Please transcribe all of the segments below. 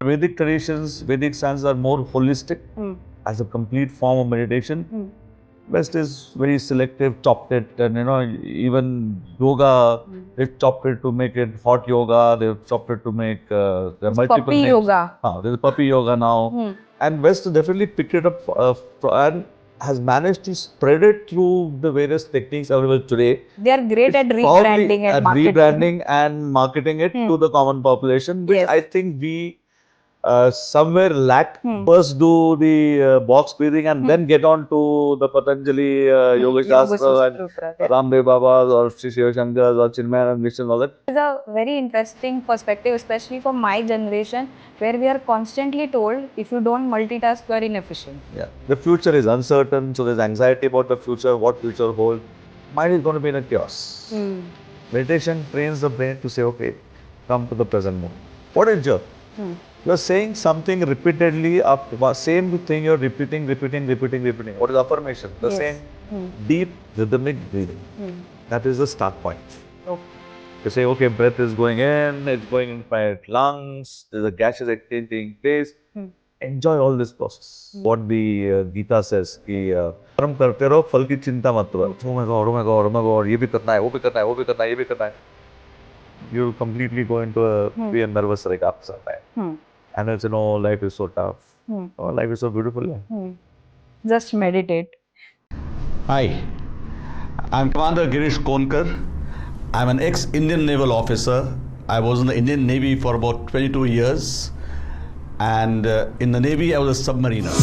Vedic traditions, Vedic sciences are more holistic as a complete form of meditation. West is very selective, chopped it, and even yoga, they've chopped it to make it hot yoga. They've chopped it to make there are multiple Puppy names. yoga. There's puppy yoga now, and West definitely picked it up and has managed to spread it through the various techniques available today. They are great It's at probably rebranding and at marketing. rebranding and marketing it to the common population, which Yes. I think we somewhere lack. Hmm. First do the box breathing and then get on to the Patanjali Yoga Shastra and Ramdev Babas or Sri Shiva Shankars or Chinmayanand Mission and all that. It's a very interesting perspective, especially for my generation, where we are constantly told if you don't multitask, you are inefficient. Yeah. The future is uncertain, so there's anxiety about the future, what future holds. Mind is going to be in a chaos. Meditation trains the brain to say, okay, come to the present moment. What is Japa? You're saying something repeatedly, same thing you're repeating. What is affirmation? The same deep rhythmic breathing. That is the start point. Okay. You say, okay, breath is going in, it's going in my lungs, there's a gaseous exchange taking place. Enjoy all this process. What the Gita says, कि कर्म करते रहो, फल की चिंता मत करो. Oh my God, oh my God, oh my God, ये भी करना है, वो भी करना है, वो भी करना है, ये भी करना है. You completely go into be a nervous wreck after that. And it's, life is so tough. Oh, life is so beautiful. Just meditate. Hi, I'm Commander Girish Konkar. I'm an ex-Indian naval officer. I was in the Indian Navy for about 22 years. And in the Navy, I was a submariner.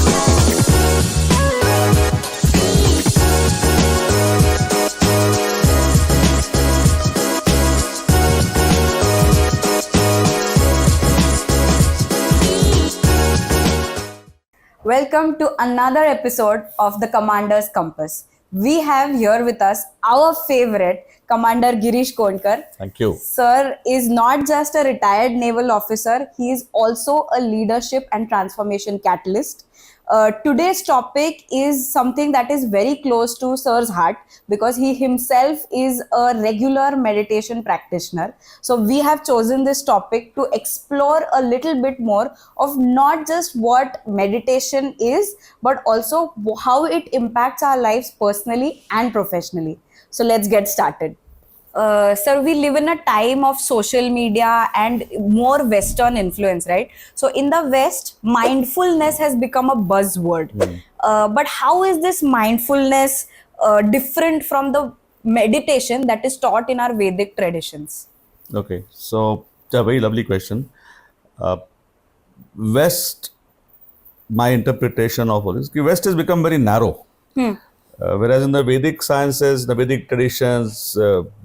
Welcome to another episode of the Commander's Compass. We have here with us our favorite, Commander Girish Konkar. Thank you. Sir is not just a retired naval officer, he is also a leadership and transformation catalyst. Today's topic is something that is very close to Sir's heart because he himself is a regular meditation practitioner. So we have chosen this topic to explore a little bit more of not just what meditation is, but also how it impacts our lives personally and professionally. So let's get started. Sir, we live in a time of social media and more Western influence, right? So in the West, mindfulness has become a buzzword. But how is this mindfulness different from the meditation that is taught in our Vedic traditions? Okay, so it's a very lovely question. West, my interpretation of all this, West has become very narrow. Whereas in the Vedic sciences, the Vedic traditions,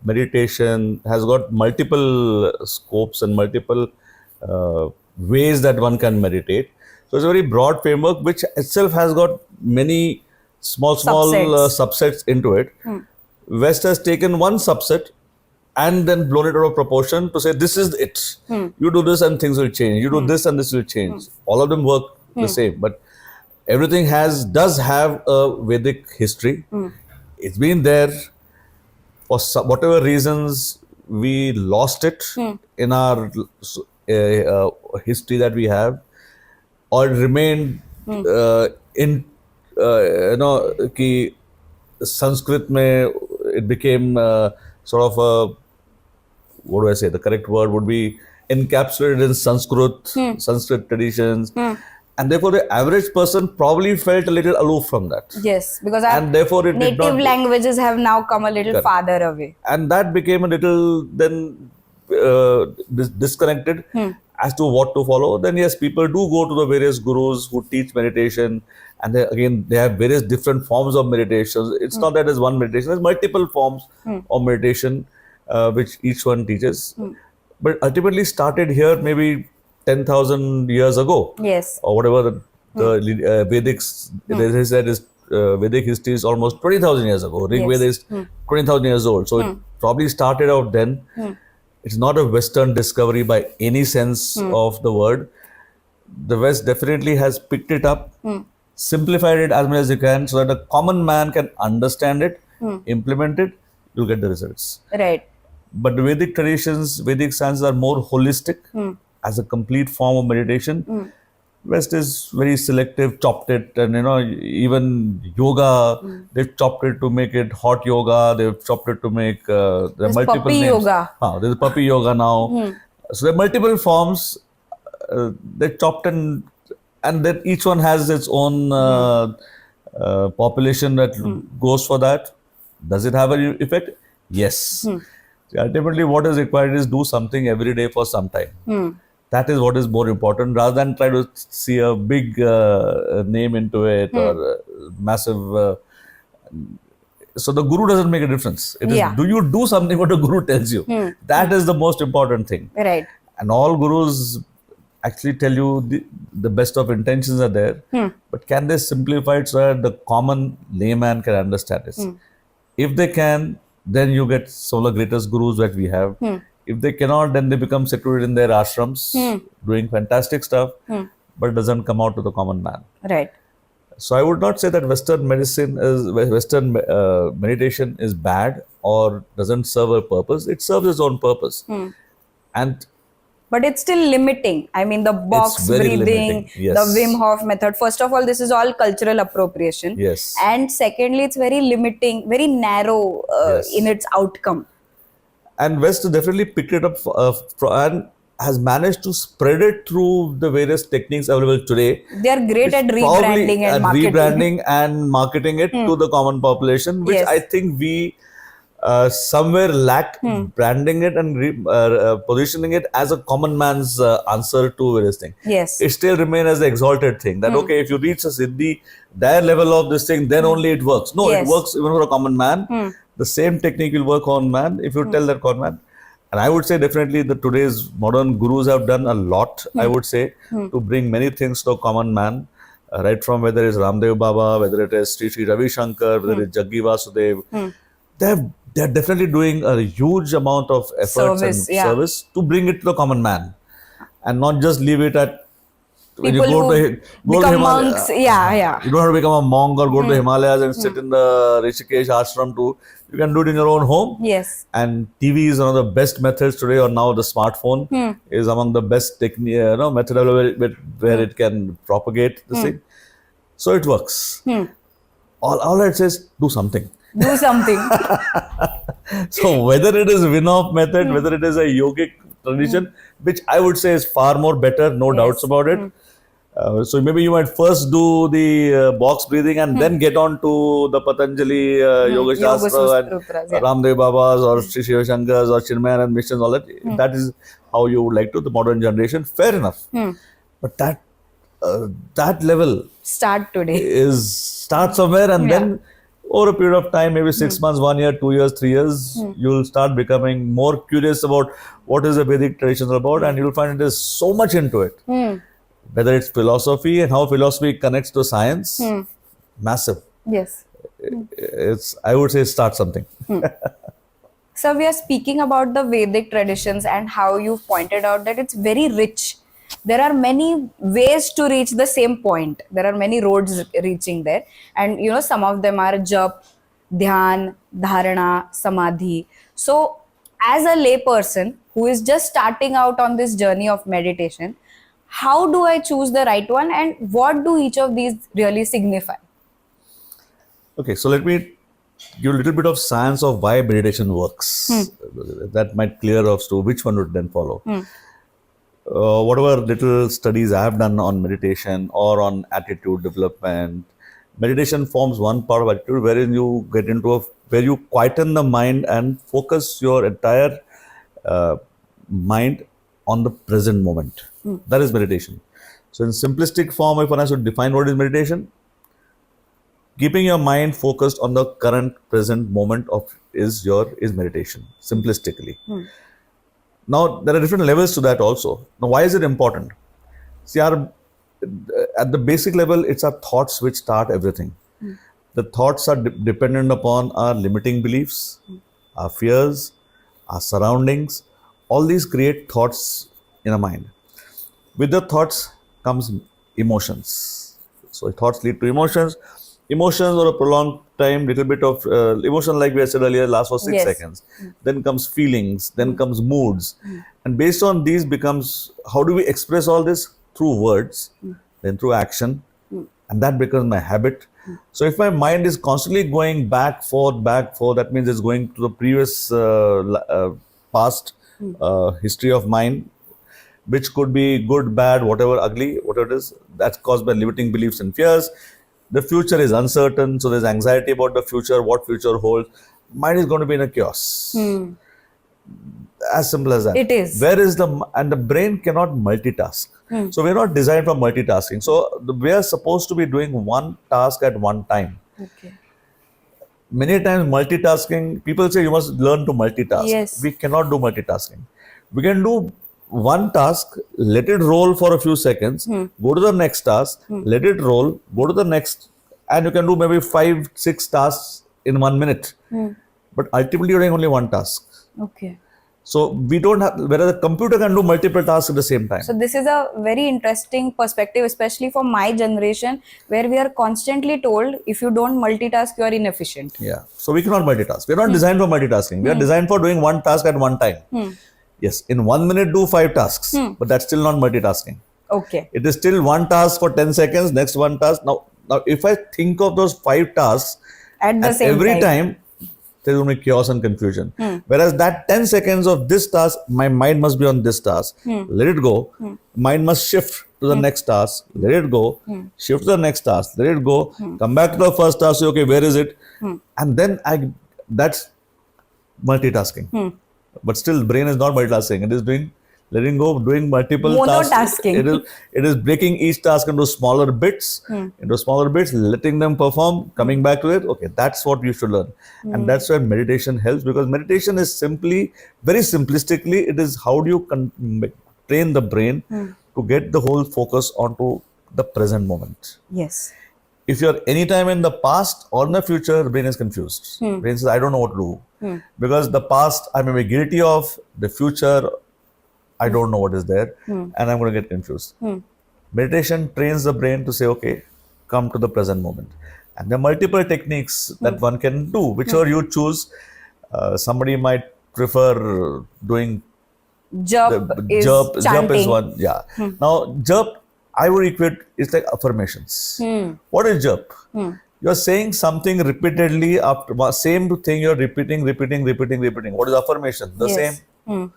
meditation has got multiple scopes and multiple ways that one can meditate. So it's a very broad framework which itself has got many small subsets into it. West has taken one subset and then blown it out of proportion to say this is it. You do this and things will change. You do this and this will change. All of them work the same, but everything does have a Vedic history. It's been there for whatever reasons. We lost it in our history that we have, or it remained in कि Sanskrit में it became sort of a, what do I say? The correct word would be encapsulated in Sanskrit traditions. And therefore, the average person probably felt a little aloof from that. Yes, because our therefore it native languages have now come a little farther away. And that became a little then disconnected as to what to follow. Then yes, people do go to the various gurus who teach meditation. And they have various different forms of meditation. It's not that there's one meditation. There's multiple forms of meditation which each one teaches. But ultimately started here maybe 10,000 years ago. Yes. Or whatever the Vedics, they said is Vedic history is almost 20,000 years ago. Rig Veda is 20,000 years old. So it probably started out then. It's not a Western discovery by any sense of the word. The West definitely has picked it up, simplified it as much as you can so that a common man can understand it, implement it, you'll get the results. Right. But the Vedic traditions, Vedic sciences are more holistic as a complete form of meditation. West is very selective, chopped it, and even yoga, they've chopped it to make it hot yoga. They've chopped it to make there are There's multiple puppy names. yoga. There's puppy yoga now. So there are multiple forms. They chopped and then each one has its own population that goes for that. Does it have an effect? Yes. Ultimately, what is required is do something every day for some time. That is what is more important, rather than try to see a big name into it or massive. So the guru doesn't make a difference. It is, do you do something what the guru tells you? That is the most important thing. Right. And all gurus actually tell you the best of intentions are there, but can they simplify it so that the common layman can understand it? If they can, then you get some of the greatest gurus that we have. If they cannot, then they become secluded in their ashrams, doing fantastic stuff, but it doesn't come out to the common man. Right. So I would not say that Western meditation is bad or doesn't serve a purpose. It serves its own purpose, but it's still limiting. I mean, the box breathing, yes. The Wim Hof method. First of all, this is all cultural appropriation. Yes. And secondly, it's very limiting, very narrow in its outcome. And West definitely picked it up and has managed to spread it through the various techniques available today. They are great at rebranding and marketing. Rebranding and marketing it to the common population, which I think we somewhere lack branding it and positioning it as a common man's answer to various things. Yes. It still remains as the exalted thing that, okay, if you reach a Siddhi, their level of this thing, then only it works. No, it works even for a common man. The same technique will work on man if you tell that common man. And I would say definitely that today's modern gurus have done a lot, I would say, to bring many things to a common man. Right from whether it's Ramdev Baba, whether it is Sri Ravi Shankar, whether it's Jaggi Vasudev. They're definitely doing a huge amount of efforts and service to bring it to the common man, and not just leave it at when people you go to monks. You don't have to become a monk or go to the Himalayas and sit in the Rishikesh ashram too. You can do it in your own home. Yes. And TV is one of the best methods today, or now the smartphone is among the best method available where it can propagate the thing. So it works. All it says, do something. Do something. So whether it is Wim Hof method, whether it is a yogic tradition, which I would say is far more better, no doubts about it. So maybe you might first do the box breathing and then get on to the Patanjali Yoga Shastra and Ramdev Babas or Sri Shiva Shankars or Chinmayanand missions, all that. That is how you would like to, the modern generation. Fair enough. But that level start today. Start somewhere and then over a period of time, maybe 6 months, 1 year, 2 years, 3 years, you'll start becoming more curious about what is the Vedic tradition about, and you'll find there's so much into it. Whether it's philosophy and how philosophy connects to science, massive. Yes. I would say start something. So we are speaking about the Vedic traditions and how you pointed out that it's very rich. There are many ways to reach the same point. There are many roads reaching there. And some of them are Japa, Dhyan, Dharana, Samadhi. So as a lay person who is just starting out on this journey of meditation, how do I choose the right one and what do each of these really signify? Okay, so let me give a little bit of science of why meditation works. That might clear us to which one would then follow. Whatever little studies I have done on meditation or on attitude development, meditation forms one part of attitude wherein you get into where you quieten the mind and focus your entire mind on the present moment. That is meditation. So in simplistic form, if one has to define what is meditation, keeping your mind focused on the current present moment is meditation, simplistically. Now, there are different levels to that also. Now, why is it important? See, at the basic level, it's our thoughts which start everything. The thoughts are dependent upon our limiting beliefs, our fears, our surroundings. All these create thoughts in our mind. With the thoughts comes emotions. So, thoughts lead to emotions. emotions or a prolonged time, little bit of emotion, like we said earlier, lasts for 6 Yes. seconds. Then comes feelings, then comes moods. And based on these becomes, how do we express all this? Through words, then through action. And that becomes my habit. So if my mind is constantly going back, forth, that means it's going to the previous past history of mine, which could be good, bad, whatever, ugly, whatever it is, that's caused by limiting beliefs and fears. The future is uncertain, so there's anxiety about the future, what future holds. Mind is going to be in a chaos. As simple as that. It is. Where is and the brain cannot multitask. So we're not designed for multitasking. So we are supposed to be doing one task at one time. Okay. Many times multitasking, people say you must learn to multitask. Yes. We cannot do multitasking. We can do one task, let it roll for a few seconds, go to the next task, let it roll, go to the next, and you can do maybe 5-6 tasks in 1 minute. But ultimately you're doing only one task. Okay. So we don't have, whereas the computer can do multiple tasks at the same time. So this is a very interesting perspective, especially for my generation, where we are constantly told if you don't multitask, you are inefficient. Yeah. So we cannot multitask. We're not designed for multitasking. We are designed for doing one task at one time. Yes, in 1 minute do 5 tasks, but that's still not multitasking. Okay. It is still one task for 10 seconds, next one task. Now if I think of those 5 tasks At the same every time. there's only chaos and confusion. Whereas that 10 seconds of this task, my mind must be on this task. Let it go. Mind must shift to the next task. Let it go. Shift to the next task. Let it go. Come back to the first task. Say, okay, where is it? And then that's multitasking. But still, brain is not multitasking. It is letting go, doing multiple tasks. Monotasking. It is breaking each task into smaller bits, letting them perform, coming back to it. Okay, that's what you should learn. And that's where meditation helps, because meditation is simply, very simplistically, it is how do you train the brain to get the whole focus onto the present moment. Yes. If you're anytime in the past or in the future, the brain is confused. Brain says, I don't know what to do. Because the past I may be guilty of, the future I don't know what is there, and I'm going to get confused. Meditation trains the brain to say, okay, come to the present moment. And there are multiple techniques that one can do, whichever you choose. Somebody might prefer doing Japa is Japa chanting. is one. Yeah. Now, Japa, I would equate, it's like affirmations. What is Japa? You're saying something repeatedly, after same thing you're repeating. What is affirmation? The same.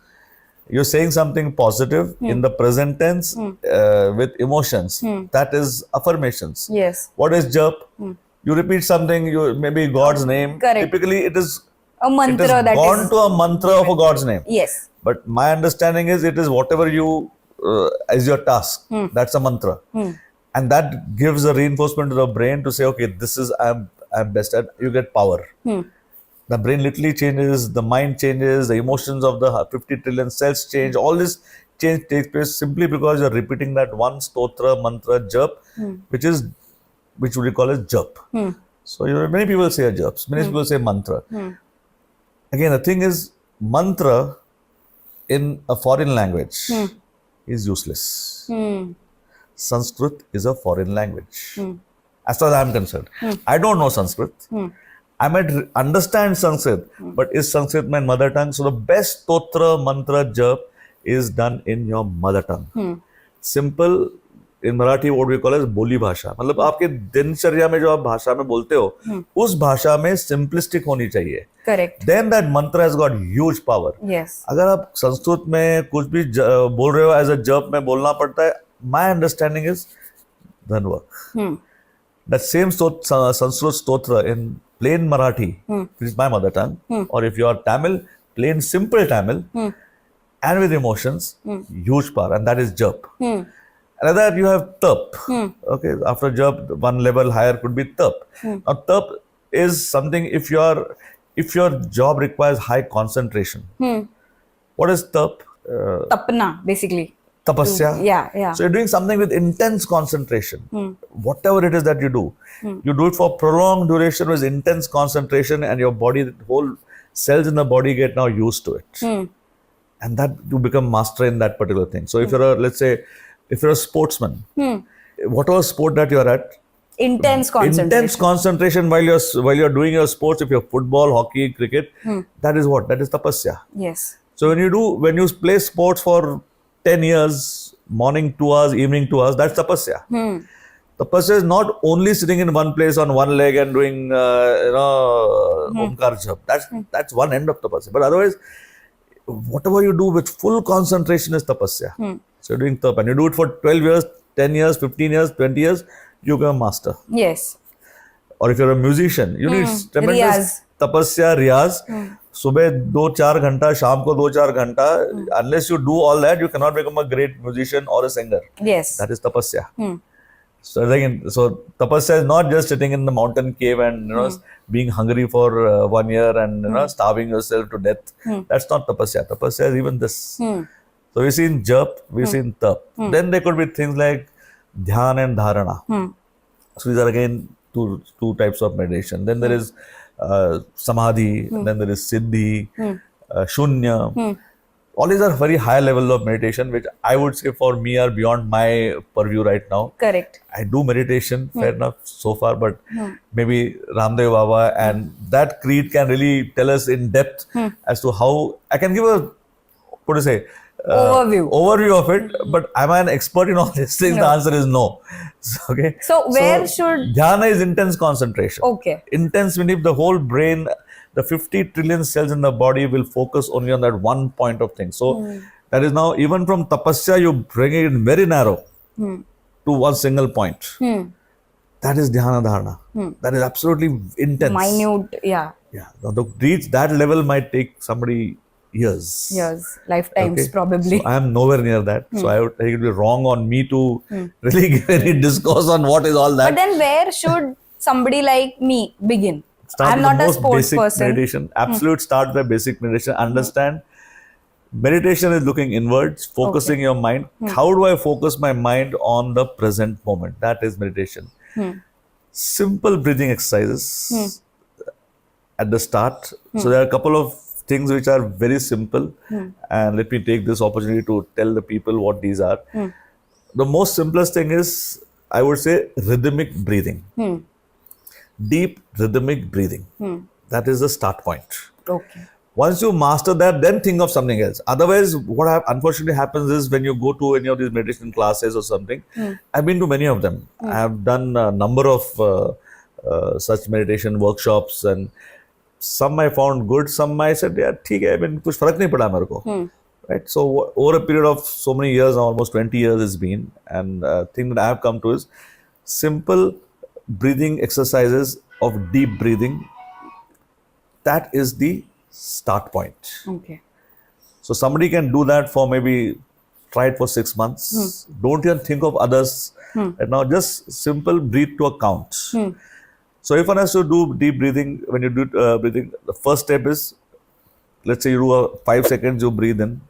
You're saying something positive in the present tense with emotions. That is affirmations. Yes. What is Japa? You repeat something, maybe God's name. Correct. Typically, it is A mantra that gone is. to a mantra of a God's name. Yes. But my understanding is it is whatever you as your task. That's a mantra, and that gives a reinforcement to the brain to say, okay, this is I'm best at. You get power. The brain literally changes, the mind changes, the emotions of the 50 trillion cells change. All this change takes place simply because you're repeating that one stotra, mantra, jap, which we call as jap. So many people say a jap, many people say mantra. Again, the thing is, mantra in a foreign language is useless. Sanskrit is a foreign language. As far as I'm concerned, I don't know Sanskrit. I might understand Sanskrit, but is Sanskrit my mother tongue? So the best stotra, mantra, jap is done in your mother tongue. Simple, in Marathi what we call as बोली भाषा. मतलब आपके दिनचर्या में जो आप भाषा में बोलते हो, उस भाषा में simplistic होनी चाहिए. Correct. Then that mantra has got huge power. Yes. अगर आप संस्कृत में कुछ भी बोल रहे हो as a jap में बोलना पड़ता है. My understanding is doesn't work. That same Sanskrit stotra in plain Marathi, which is my mother tongue, or if you are Tamil, plain simple Tamil, and with emotions, huge power, and that is jap. Another, you have tap. Okay, after jap, one level higher could be tap. Now, tap is something if your job requires high concentration. What is tap? Tapna, basically. Tapasya. Yeah. So you're doing something with intense concentration. Whatever it is that you do, you do it for prolonged duration with intense concentration, and your body, the whole cells in the body get now used to it. And that you become master in that particular thing. So if you're let's say, if you're a sportsman, whatever sport that you're at, Intense concentration. Intense concentration while you're doing your sports. If you're football, hockey, cricket, that is what? That is tapasya. Yes. So when you play sports for 10 years, morning 2 hours, evening 2 hours, that's tapasya. Tapasya is not only sitting in one place on one leg and doing Omkar jap. That's one end of tapasya. But otherwise, whatever you do with full concentration is tapasya. So you're doing tap, and you do it for 12 years, 10 years, 15 years, 20 years, you become a master. Yes. Or if you're a musician, you need tremendous tapasya, riyaz. सुबह 2-4 घंटा, शाम को 2-4 घंटा. Unless you do all that, you cannot become a great musician or a singer. Yes. That is tapasya. So again, tapasya is not just sitting in the mountain cave and being hungry for 1 year and starving yourself to death. That's not tapasya. Tapasya is even this. So we've seen jap, we've seen tap. Then there could be things like dhyan and dharana. So these are again two types of meditation. Then there is samadhi, then there is siddhi, shunya. All these are very high level of meditation, which I would say for me are beyond my purview right now. Correct. I do meditation, fair enough, so far, but maybe Ramdev Baba and that creed can really tell us in depth as to how I can give a, what to say, overview of it. But am I an expert in all these things? No. The answer is no. Okay. So where should dhyana is intense concentration. Okay. Intense meaning the whole brain, the 50 trillion cells in the body will focus only on that one point of thing. So that is now even from tapasya you bring it in very narrow to one single point. That is dhyana dharana. That is absolutely intense. Minute, yeah. Yeah. Now to reach that level might take somebody years. Years, lifetimes probably. So I am nowhere near that. So I would think it would be wrong on me to really give any discourse on what is all that. But then where should somebody like me begin? Start I'm with not the a most sports basic person. meditation. Absolute start by basic meditation. Understand meditation is looking inwards, focusing your mind. How do I focus my mind on the present moment? That is meditation. Simple breathing exercises at the start. So there are a couple of things which are very simple, and let me take this opportunity to tell the people what these are. The most simplest thing is, I would say, rhythmic breathing. Deep rhythmic breathing. That is the start point. Okay. Once you master that, then think of something else. Otherwise, what unfortunately happens is when you go to any of these meditation classes or something, I've been to many of them. I have done a number of such meditation workshops, and some I found good, some I said, yeah, theek hai, I mean, kuch farak nahi pada mere ko. Right? So over a period of so many years, almost 20 years it's been, and the thing that I have come to is simple breathing exercises of deep breathing. That is the start point. Okay. So somebody can do that for maybe, try it for 6 months. Don't even think of others. And now just simple breathe to a count. So if one has to do deep breathing, when you do breathing, the first step is, let's say you do 5 seconds, you breathe in.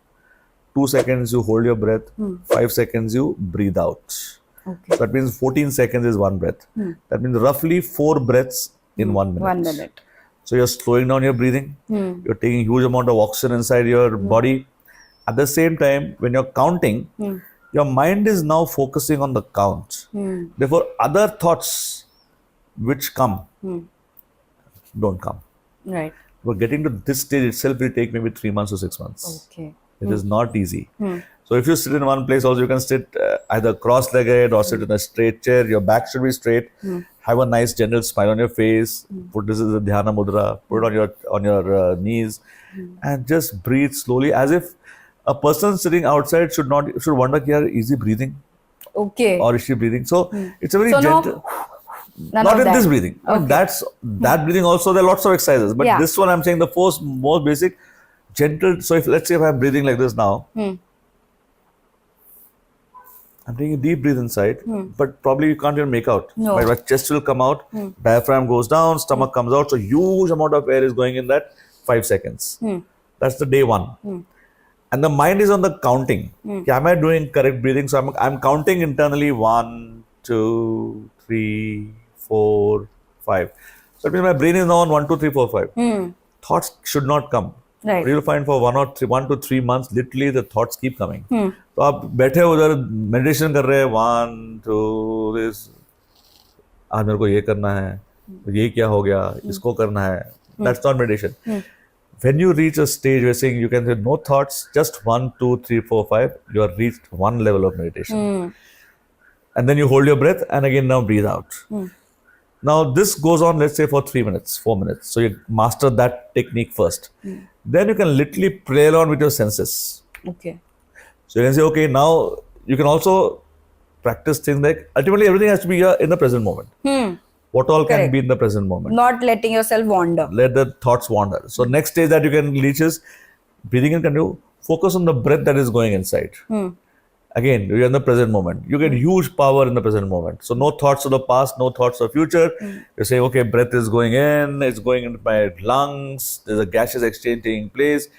2 seconds, you hold your breath. 5 seconds, you breathe out. Okay. So that means 14 seconds is one breath. That means roughly 4 breaths in 1 minute. 1 minute. So you're slowing down your breathing. You're taking huge amount of oxygen inside your body. At the same time, when you're counting, your mind is now focusing on the count. Therefore, other thoughts which come don't come. Right. But getting to this stage itself will take maybe 3 months or 6 months. Okay. It is not easy. So if you sit in one place, also you can sit either cross-legged or sit in a straight chair. Your back should be straight. Have a nice gentle smile on your face. Put this is a dhyana mudra. Put it on your knees, and just breathe slowly, as if a person sitting outside should wonder, is he breathing? Okay. Or is she breathing? So it's a very So gentle. None Not of in that. this breathing. Okay. That breathing also, there are lots of exercises. But this one I'm saying the first most basic, gentle. So let's say if I'm breathing like this now, I'm taking a deep breath inside, but probably you can't even make out. No. My chest will come out, diaphragm goes down, stomach comes out. So huge amount of air is going in that 5 seconds. That's the day one. And the mind is on the counting. Am I doing correct breathing? So I'm counting internally 1, 2, 3, 4, 5. So it means my brain is now on 1, 2, 3, 4, 5. Thoughts should not come. Right. You'll find for 1 to 3 months, literally the thoughts keep coming. तो आप बैठे हो उधर meditation कर रहे हैं 1, 2 this, आज मेरे को ये करना है, ये क्या हो गया, इसको करना है. That's not meditation. When you reach a stage where saying you can say no thoughts, just 1, 2, 3, 4, 5, you have reached one level of meditation. And then you hold your breath and again now breathe out. Now this goes on, let's say, for 3 minutes, 4 minutes. So you master that technique first. Then you can literally play around with your senses. Okay. So you can say, okay, now you can also practice things like ultimately everything has to be in the present moment. What all can Correct. be in the present moment? Not letting yourself wander. Let the thoughts wander. So next stage that you can reach is breathing in, can you focus on the breath that is going inside. Again, you're in the present moment. You get huge power in the present moment. So no thoughts of the past, no thoughts of future. You say, okay, breath is going in, it's going into my lungs, there's a gaseous exchange taking place.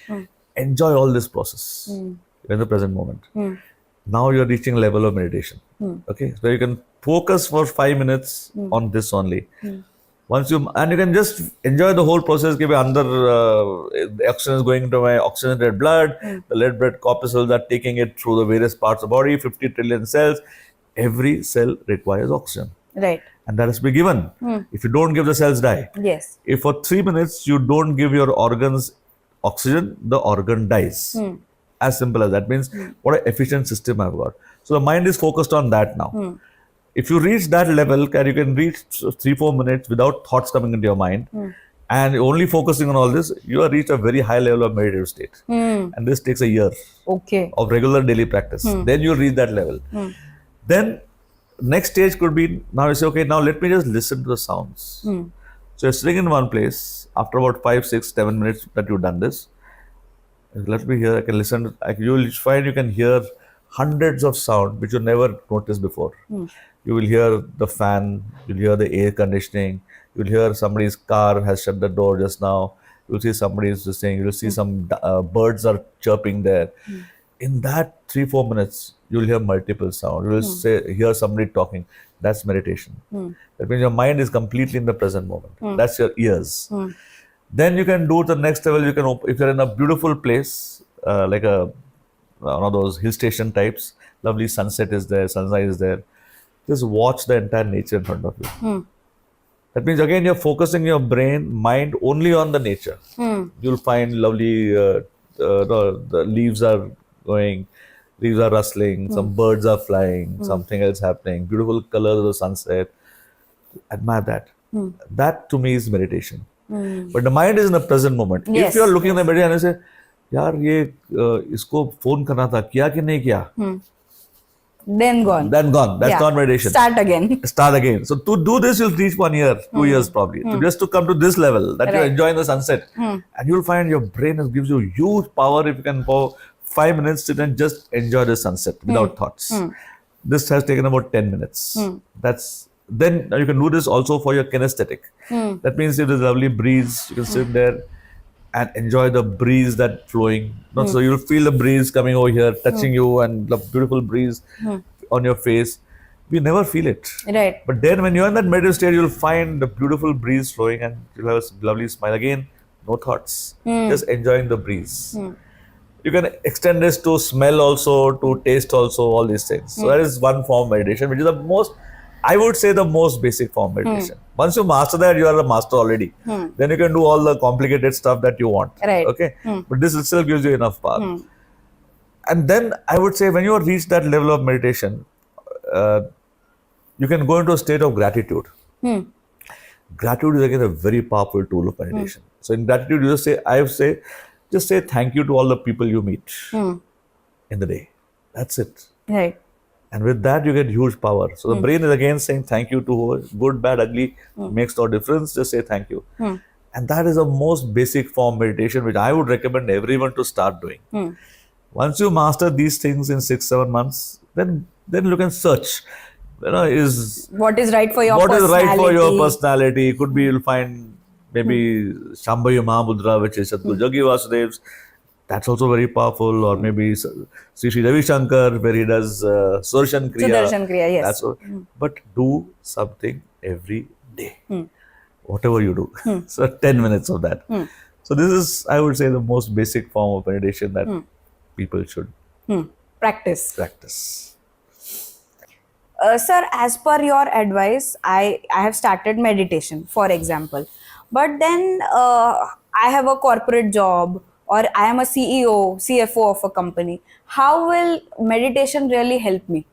Enjoy all this process. You're in the present moment. Now you're reaching a level of meditation. Okay, so you can focus for 5 minutes on this only. And you can just enjoy the whole process. The oxygen is going into my oxygenated blood. The lead blood corpuscles are taking it through the various parts of the body. 50 trillion cells. Every cell requires oxygen. Right. And that has to be given. If you don't give, the cells die. Yes. If for 3 minutes you don't give your organs oxygen, the organ dies. As simple as that. Means what an efficient system I've got. So the mind is focused on that now. If you reach that level, you can reach 3-4 minutes without thoughts coming into your mind, and only focusing on all this, you have reached a very high level of meditative state. And this takes a year of regular daily practice. Then you reach that level. Then next stage could be, now you say, okay, now let me just listen to the sounds. So you're sitting in one place, after about 5, 6, 7 minutes that you've done this, let me hear, I can listen, you will find you can hear hundreds of sound which you never noticed before. You will hear the fan, you'll hear the air conditioning, you'll hear somebody's car has shut the door just now, you'll see somebody is just saying, you'll see some birds are chirping there. In that 3-4 minutes, you'll hear multiple sounds. You will hear somebody talking. That's meditation. That means your mind is completely in the present moment. That's your ears. Then you can do the next level. You can, if you're in a beautiful place, like one of those hill station types, lovely sunset is there, sunrise is there. Just watch the entire nature in front of you. That means again you're focusing your mind only on the nature. You'll find lovely, the leaves are going, leaves are rustling, some birds are flying, something else happening, beautiful colors of the sunset. Admire that. That to me is meditation. But the mind is in the present moment. Yes, if you're looking at the meditation and say, यार ये इसको phone करना था, किया कि नहीं किया? Then gone. That's not meditation. Start again. So to do this, you'll reach 1 year, 2 years probably. So just to come to this level, that you're enjoying the sunset. And you'll find your brain gives you huge power if you can for 5 minutes sit and just enjoy the sunset without thoughts. This has taken about 10 minutes. Then you can do this also for your kinesthetic. That means if there's a lovely breeze, you can sit there and enjoy the breeze that flowing. So you'll feel the breeze coming over here, touching you, and the beautiful breeze on your face. You never feel it. Right. But then when you're in that meditative state, you'll find the beautiful breeze flowing and you'll have a lovely smile. Again, no thoughts. Just enjoying the breeze. You can extend this to smell also, to taste also, all these things. So that is one form of meditation, which is the most, I would say, the most basic form of meditation. Once you master that, you are a master already. Then you can do all the complicated stuff that you want. Right. Okay. But this itself gives you enough power. And then I would say when you have reached that level of meditation, you can go into a state of gratitude. Gratitude is again a very powerful tool of meditation. So in gratitude, you just say thank you to all the people you meet in the day. That's it. Right. And with that, you get huge power. So the brain is again saying thank you to good, bad, ugly, makes no difference. Just say thank you. And that is the most basic form of meditation, which I would recommend everyone to start doing. Once you master these things in 6-7 months, then you can search. Is what is right for your what personality. is right for your personality. Could be you'll find maybe Shambhavi Mahamudra, which is Sadhguru Jaggi Vasudev's. That's also very powerful. Or maybe Sri Ravi Shankar, where he does Sudarshan Kriya. Sudarshan Kriya, yes. But do something every day. Whatever you do. So 10 minutes of that. So this is, I would say, the most basic form of meditation that people should practice. Sir, as per your advice, I have started meditation, for example. But then I have a corporate job or I am a CEO, CFO of a company. How will meditation really help me?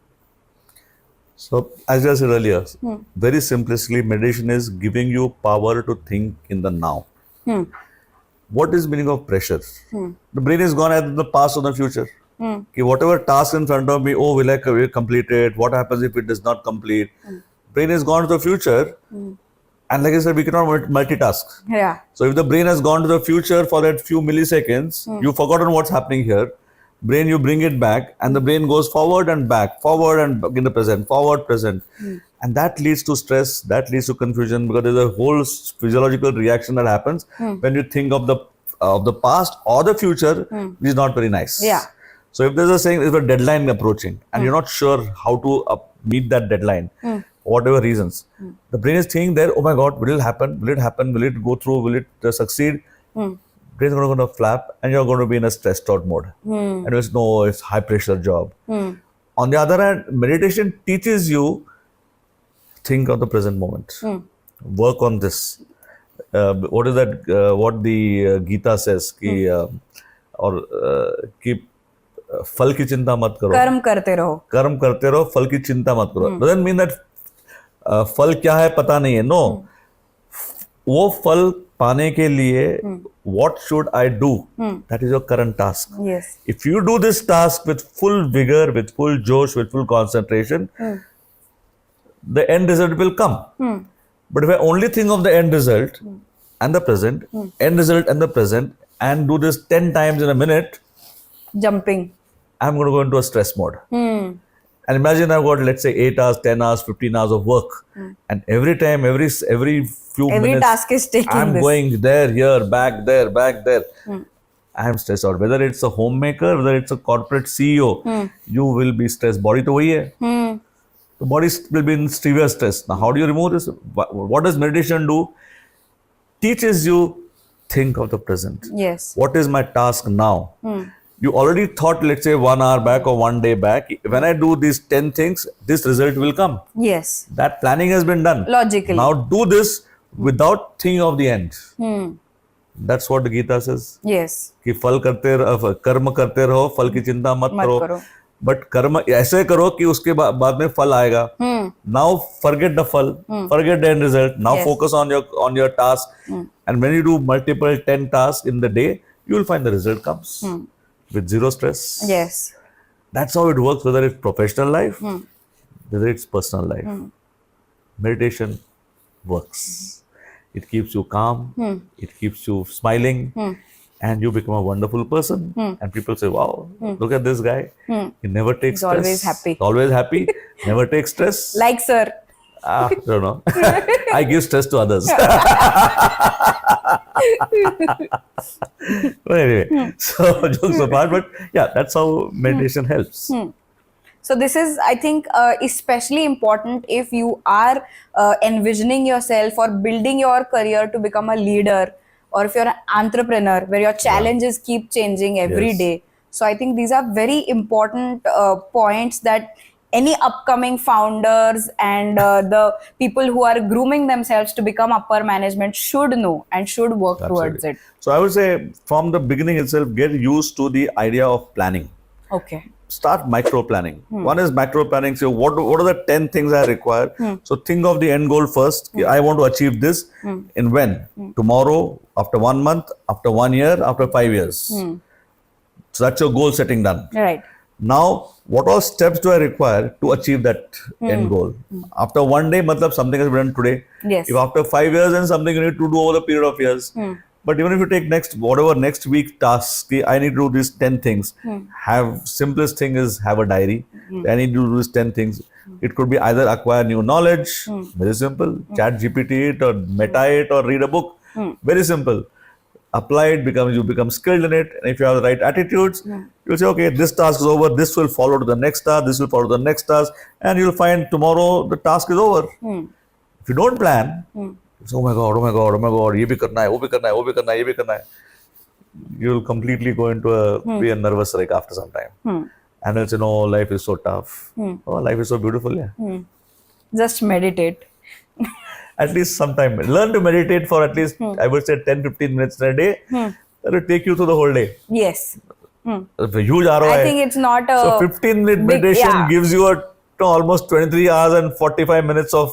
So, as I said earlier, very simplistically, meditation is giving you power to think in the now. What is meaning of pressure? The brain is gone either the past or the future. Okay, whatever task in front of me, oh, will I complete it? What happens if it does not complete? Brain is gone to the future. And like I said, we cannot multitask. Yeah. So if the brain has gone to the future for that few milliseconds, you've forgotten what's happening here. Brain, you bring it back, and the brain goes forward and back, forward and back in the present, forward, present. And that leads to stress, that leads to confusion, because there's a whole physiological reaction that happens when you think of the past or the future, which is not very nice. Yeah. So if there's a saying, there's a deadline approaching, and you're not sure how to meet that deadline, whatever reasons, the brain is thinking there, oh my God, will it happen? Will it happen? Will it go through? Will it succeed? Brain is going to flap, and you're going to be in a stressed out mode. And it's high pressure job. On the other hand, meditation teaches you, think of the present moment. Work on this. What is that? What the Gita says? कि फल की चिंता मत करो. कर्म करते रहो. कर्म करते रहो, फल की चिंता मत करो. Doesn't mean that फल क्या है पता नहीं है. No. वो फल पाने के लिए what should I do? That is your current task. Yes. If you do this task with full vigor, with full josh, with full concentration, the end result will come. But if I only think of the end result and the present, end result and the present, and do this 10 times in a minute, jumping, I'm going to go into a stress mode. And imagine I've got, let's say, 8 hours, 10 hours, 15 hours of work. And every time, every few minutes, task is taking I'm this. going there, here, back there. I'm stressed out. Whether it's a homemaker, whether it's a corporate CEO, you will be stressed. Body to wahi hai. The body will be in severe stress. Now, how do you remove this? What does meditation do? Teaches you, think of the present. Yes. What is my task now? You already thought, let's say, 1 hour back or 1 day back, when I do these 10 things, this result will come. Yes. That planning has been done. Logically. Now do this without thinking of the end. That's what the Gita says. Yes. कि फल करते रहो, कर्म करते रहो, फल की चिंता मत करो. But कर्म ऐसे करो कि उसके बाद में फल आएगा. Now forget the फल, forget the end result. Now focus on your task. And when you do multiple 10 tasks in the day, you will find the result comes with zero stress. Yes. That's how it works, whether it's professional life, whether it's personal life. Meditation works. It keeps you calm, it keeps you smiling, and you become a wonderful person. And people say, wow, look at this guy. He never takes stress. Always happy. Always happy, never takes stress. Like sir. I don't know. I give stress to others. But anyway, so jokes apart, but yeah, that's how meditation helps. So this is, I think, especially important if you are envisioning yourself or building your career to become a leader, or if you're an entrepreneur where your challenges keep changing every day. So I think these are very important points that any upcoming founders and the people who are grooming themselves to become upper management should know and should work towards it. So I would say from the beginning itself, get used to the idea of planning. Okay. Start micro planning. One is macro planning. So what are the 10 things I require? So think of the end goal first. I want to achieve this in when? Tomorrow, after 1 month, after 1 year, after 5 years. So that's your goal setting done. Right. Now, what all steps do I require to achieve that end goal? After 1 day, matlab something has been done today. Yes. If after 5 years, then something you need to do over the period of years. But even if you take next week tasks, I need to do these 10 things. Simplest thing is have a diary. I need to do these 10 things. It could be either acquire new knowledge, very simple, chat GPT it or meta it or read a book, very simple. Apply it, you become skilled in it. And if you have the right attitudes, you'll say, okay, this task is over, this will follow to the next task, this will follow to the next task, and you'll find tomorrow the task is over. If you don't plan, it's, oh my God, ye bhi karna hai, wo bhi karna hai, wo bhi karna hai. You'll completely go into be a nervous wreck after some time. and they'll say, no, life is so tough. Oh, life is so beautiful. Yeah. Just meditate. At least sometime. Learn to meditate for at least, I would say, 10-15 minutes a day. That will take you through the whole day. Yes. It's a huge ROI. I think it's not a So 15-minute big- meditation yeah. gives you almost 23 hours and 45 minutes of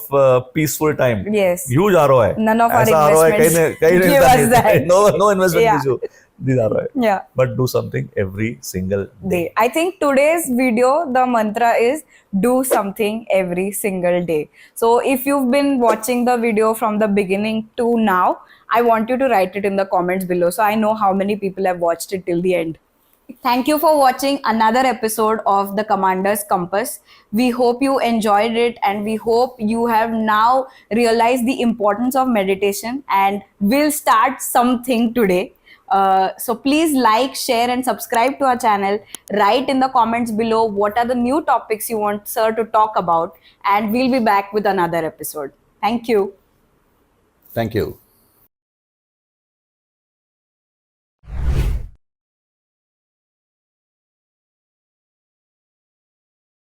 peaceful time. Yes. Huge ROI. None of our ऐसा ROI investments कहीं नहीं give मिलता us नहीं। that. No investment Yeah. gives you these ROI. Yeah. But do something every single day. I think today's video, the mantra is do something every single day. So if you've been watching the video from the beginning to now, I want you to write it in the comments below so I know how many people have watched it till the end. Thank you for watching another episode of the Commander's Compass. We hope you enjoyed it and we hope you have now realized the importance of meditation and will start something today. So please like, share and subscribe to our channel. Write in the comments below what are the new topics you want Sir to talk about, and we'll be back with another episode. Thank you. Thank you.